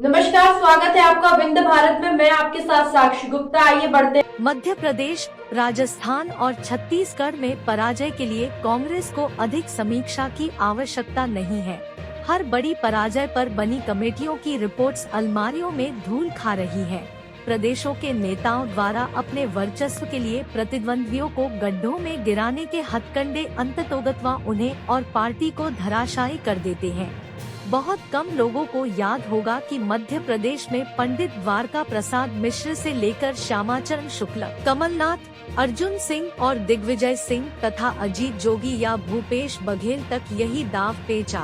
नमस्कार, स्वागत है आपका विंध्य भारत में। मैं आपके साथ साक्षी गुप्ता। आइए बढ़ते। मध्य प्रदेश, राजस्थान और छत्तीसगढ़ में पराजय के लिए कांग्रेस को अधिक समीक्षा की आवश्यकता नहीं है। हर बड़ी पराजय पर बनी कमेटियों की रिपोर्ट्स अलमारियों में धूल खा रही है। प्रदेशों के नेताओं द्वारा अपने वर्चस्व के लिए प्रतिद्वंद्वियों को गड्ढों में गिराने के हथकंडे अंततोगत्वा उन्हें और पार्टी को धराशायी कर देते हैं। बहुत कम लोगों को याद होगा कि मध्य प्रदेश में पंडित द्वारका प्रसाद मिश्र से लेकर श्यामाचरण शुक्ला, कमलनाथ, अर्जुन सिंह और दिग्विजय सिंह तथा अजीत जोगी या भूपेश बघेल तक यही दाव पेच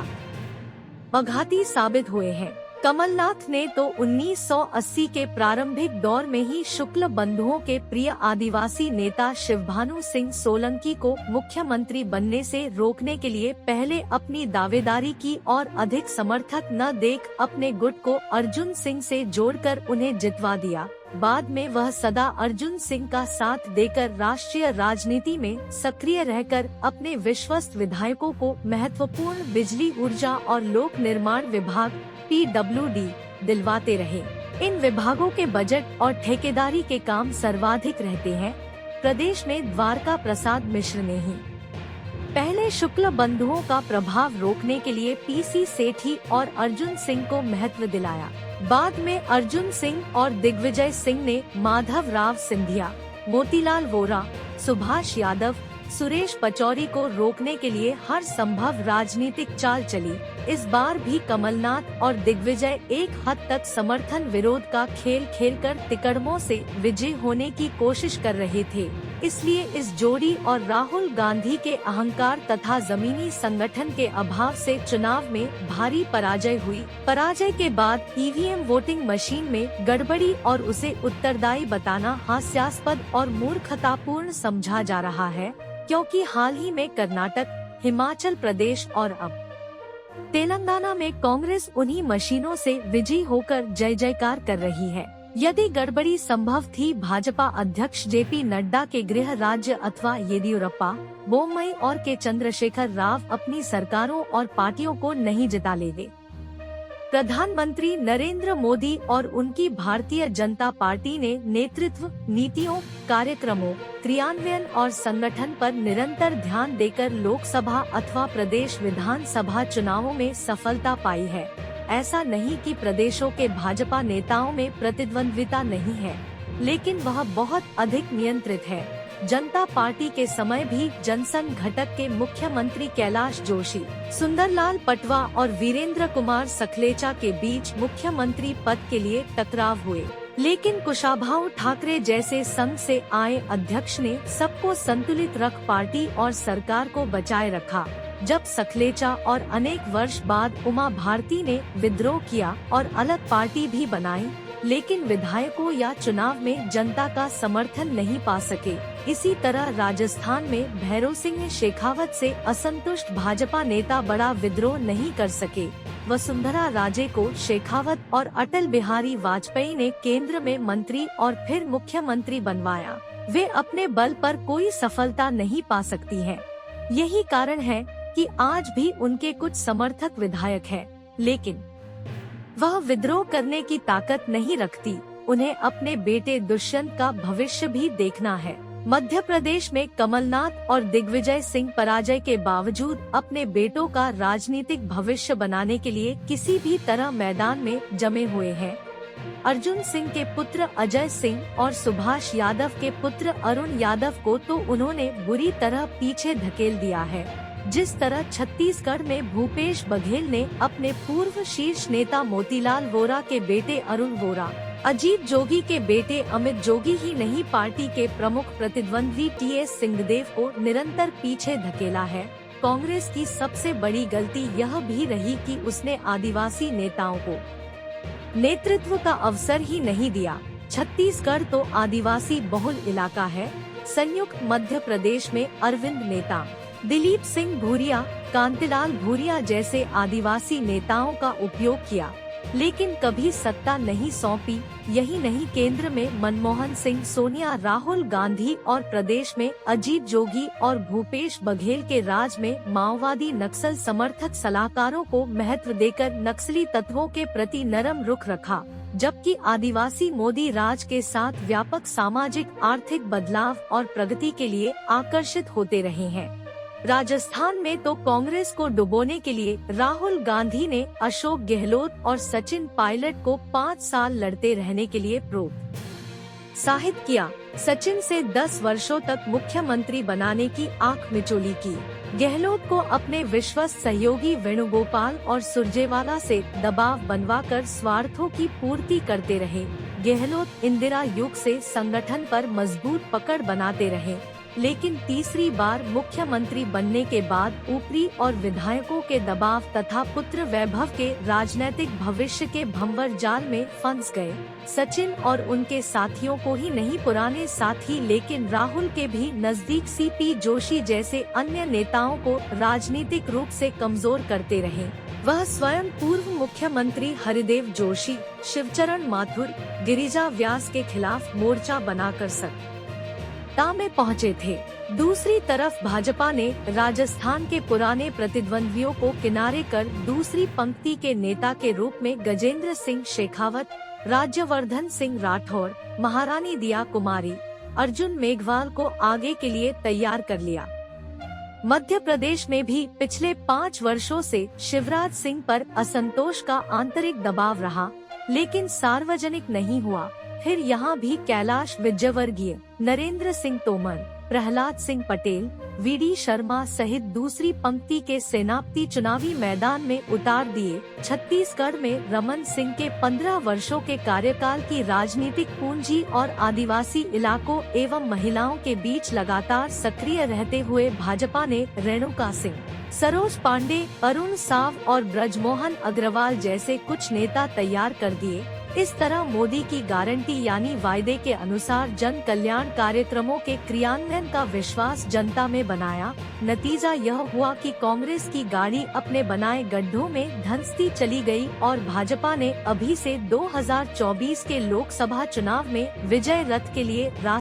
आघाती साबित हुए हैं। कमलनाथ ने तो 1980 के प्रारंभिक दौर में ही शुक्ल बंधुओं के प्रिय आदिवासी नेता शिवभानु सिंह सोलंकी को मुख्यमंत्री बनने से रोकने के लिए पहले अपनी दावेदारी की और अधिक समर्थक न देख अपने गुट को अर्जुन सिंह से जोड़कर उन्हें जितवा दिया। बाद में वह सदा अर्जुन सिंह का साथ देकर राष्ट्रीय राजनीति में सक्रिय रहकर अपने विश्वस्त विधायकों को महत्वपूर्ण बिजली, ऊर्जा और लोक निर्माण विभाग PWD दिलवाते रहे। इन विभागों के बजट और ठेकेदारी के काम सर्वाधिक रहते हैं प्रदेश में द्वारका प्रसाद मिश्र ने ही। पहले शुक्ल बंधुओं का प्रभाव रोकने के लिए PC सेठी और अर्जुन सिंह को महत्व दिलाया। बाद में अर्जुन सिंह और दिग्विजय सिंह ने माधव राव सिंधिया, मोतीलाल वोरा, सुभाष यादव, सुरेश पचौरी को रोकने के लिए हर संभव राजनीतिक चाल चली। इस बार भी कमलनाथ और दिग्विजय एक हद तक समर्थन विरोध का खेल खेलकर तिकड़मों से विजयी होने की कोशिश कर रहे थे। इसलिए इस जोड़ी और राहुल गांधी के अहंकार तथा जमीनी संगठन के अभाव से चुनाव में भारी पराजय हुई। पराजय के बाद EVM वोटिंग मशीन में गड़बड़ी और उसे उत्तरदायी बताना हास्यास्पद और मूर्खतापूर्ण समझा जा रहा है, क्योंकि हाल ही में कर्नाटक, हिमाचल प्रदेश और अब तेलंगाना में कांग्रेस उन्हीं मशीनों से विजयी होकर जय जयकार कर रही है। यदि गड़बड़ी संभव थी, भाजपा अध्यक्ष JP नड्डा के गृह राज्य अथवा येदियुरप्पा, बोम्मई और के चंद्रशेखर राव अपनी सरकारों और पार्टियों को नहीं जिता लेंगे। प्रधानमंत्री नरेंद्र मोदी और उनकी भारतीय जनता पार्टी ने नेतृत्व, नीतियों, कार्यक्रमों, क्रियान्वयन और संगठन पर निरंतर ध्यान देकर लोकसभा अथवा प्रदेश विधानसभा चुनावों में सफलता पाई है। ऐसा नहीं कि प्रदेशों के भाजपा नेताओं में प्रतिद्वंद्विता नहीं है, लेकिन वह बहुत अधिक नियंत्रित है। जनता पार्टी के समय भी जनसंघ घटक के मुख्यमंत्री कैलाश जोशी, सुंदरलाल पटवा और वीरेंद्र कुमार सखलेचा के बीच मुख्यमंत्री पद के लिए टकराव हुए, लेकिन कुशाभाऊ ठाकरे जैसे संघ से आए अध्यक्ष ने सबको संतुलित रख पार्टी और सरकार को बचाए रखा। जब सखलेचा और अनेक वर्ष बाद उमा भारती ने विद्रोह किया और अलग पार्टी भी बनाई, लेकिन विधायकों या चुनाव में जनता का समर्थन नहीं पा सके। इसी तरह राजस्थान में भैरों सिंह शेखावत से असंतुष्ट भाजपा नेता बड़ा विद्रोह नहीं कर सके। वसुंधरा राजे को शेखावत और अटल बिहारी वाजपेयी ने केंद्र में मंत्री और फिर मुख्यमंत्री बनवाया। वे अपने बल पर कोई सफलता नहीं पा सकती हैं। यही कारण है कि आज भी उनके कुछ समर्थक विधायक हैं, लेकिन वह विद्रोह करने की ताकत नहीं रखती। उन्हें अपने बेटे दुष्यंत का भविष्य भी देखना है। मध्य प्रदेश में कमलनाथ और दिग्विजय सिंह पराजय के बावजूद अपने बेटों का राजनीतिक भविष्य बनाने के लिए किसी भी तरह मैदान में जमे हुए हैं। अर्जुन सिंह के पुत्र अजय सिंह और सुभाष यादव के पुत्र अरुण यादव को तो उन्होंने बुरी तरह पीछे धकेल दिया है। जिस तरह छत्तीसगढ़ में भूपेश बघेल ने अपने पूर्व शीर्ष नेता मोतीलाल वोरा के बेटे अरुण वोरा, अजीत जोगी के बेटे अमित जोगी ही नहीं, पार्टी के प्रमुख प्रतिद्वंद्वी TS सिंहदेव को निरंतर पीछे धकेला है। कांग्रेस की सबसे बड़ी गलती यह भी रही कि उसने आदिवासी नेताओं को नेतृत्व का अवसर ही नहीं दिया। छत्तीसगढ़ तो आदिवासी बहुल इलाका है। संयुक्त मध्य प्रदेश में अरविंद नेता, दिलीप सिंह भूरिया, कांतिलाल भूरिया जैसे आदिवासी नेताओं का उपयोग किया, लेकिन कभी सत्ता नहीं सौंपी। यही नहीं, केंद्र में मनमोहन सिंह, सोनिया, राहुल गांधी और प्रदेश में अजीत जोगी और भूपेश बघेल के राज में माओवादी नक्सल समर्थक सलाहकारों को महत्व देकर नक्सली तत्वों के प्रति नरम रुख रखा, जबकि आदिवासी मोदी राज के साथ व्यापक सामाजिक आर्थिक बदलाव और प्रगति के लिए आकर्षित होते रहे हैं। राजस्थान में तो कांग्रेस को डुबोने के लिए राहुल गांधी ने अशोक गहलोत और सचिन पायलट को 5 साल लड़ते रहने के लिए प्रोत्साहित किया। सचिन से 10 वर्षों तक मुख्यमंत्री बनाने की आंख मिचोली की। गहलोत को अपने विश्वस्त सहयोगी वेणुगोपाल और सुरजेवाला से दबाव बनवाकर स्वार्थों की पूर्ति करते रहे। गहलोत इंदिरा युग से संगठन पर मजबूत पकड़ बनाते रहे, लेकिन तीसरी बार मुख्यमंत्री बनने के बाद ऊपरी और विधायकों के दबाव तथा पुत्र वैभव के राजनीतिक भविष्य के भंवर जाल में फंस गए। सचिन और उनके साथियों को ही नहीं, पुराने साथी लेकिन राहुल के भी नजदीक सीपी जोशी जैसे अन्य नेताओं को राजनीतिक रूप से कमजोर करते रहे। वह स्वयं पूर्व मुख्यमंत्री हरिदेव जोशी, शिवचरण माथुर, गिरिजा व्यास के खिलाफ मोर्चा बनाकर सत्ता में पहुंचे थे। दूसरी तरफ भाजपा ने राजस्थान के पुराने प्रतिद्वंद्वियों को किनारे कर दूसरी पंक्ति के नेता के रूप में गजेंद्र सिंह शेखावत, राज्यवर्धन सिंह राठौर, महारानी दिया कुमारी, अर्जुन मेघवाल को आगे के लिए तैयार कर लिया। मध्य प्रदेश में भी पिछले 5 वर्षों से शिवराज सिंह पर असंतोष का आंतरिक दबाव रहा, लेकिन सार्वजनिक नहीं हुआ। फिर यहाँ भी कैलाश विजयवर्गीय, नरेंद्र सिंह तोमर, प्रहलाद सिंह पटेल, वीडी शर्मा सहित दूसरी पंक्ति के सेनापति चुनावी मैदान में उतार दिए। छत्तीसगढ़ में रमन सिंह के 15 वर्षों के कार्यकाल की राजनीतिक पूंजी और आदिवासी इलाकों एवं महिलाओं के बीच लगातार सक्रिय रहते हुए भाजपा ने रेणुका सिंह, सरोज पांडे, अरुण साव और ब्रजमोहन अग्रवाल जैसे कुछ नेता तैयार कर दिए। इस तरह मोदी की गारंटी यानी वायदे के अनुसार जन कल्याण कार्यक्रमों के क्रियान्वयन का विश्वास जनता में बनाया। नतीजा यह हुआ कि कांग्रेस की गाड़ी अपने बनाए गड्ढों में धंसती चली गई और भाजपा ने अभी से 2024 के लोकसभा चुनाव में विजय रथ के लिए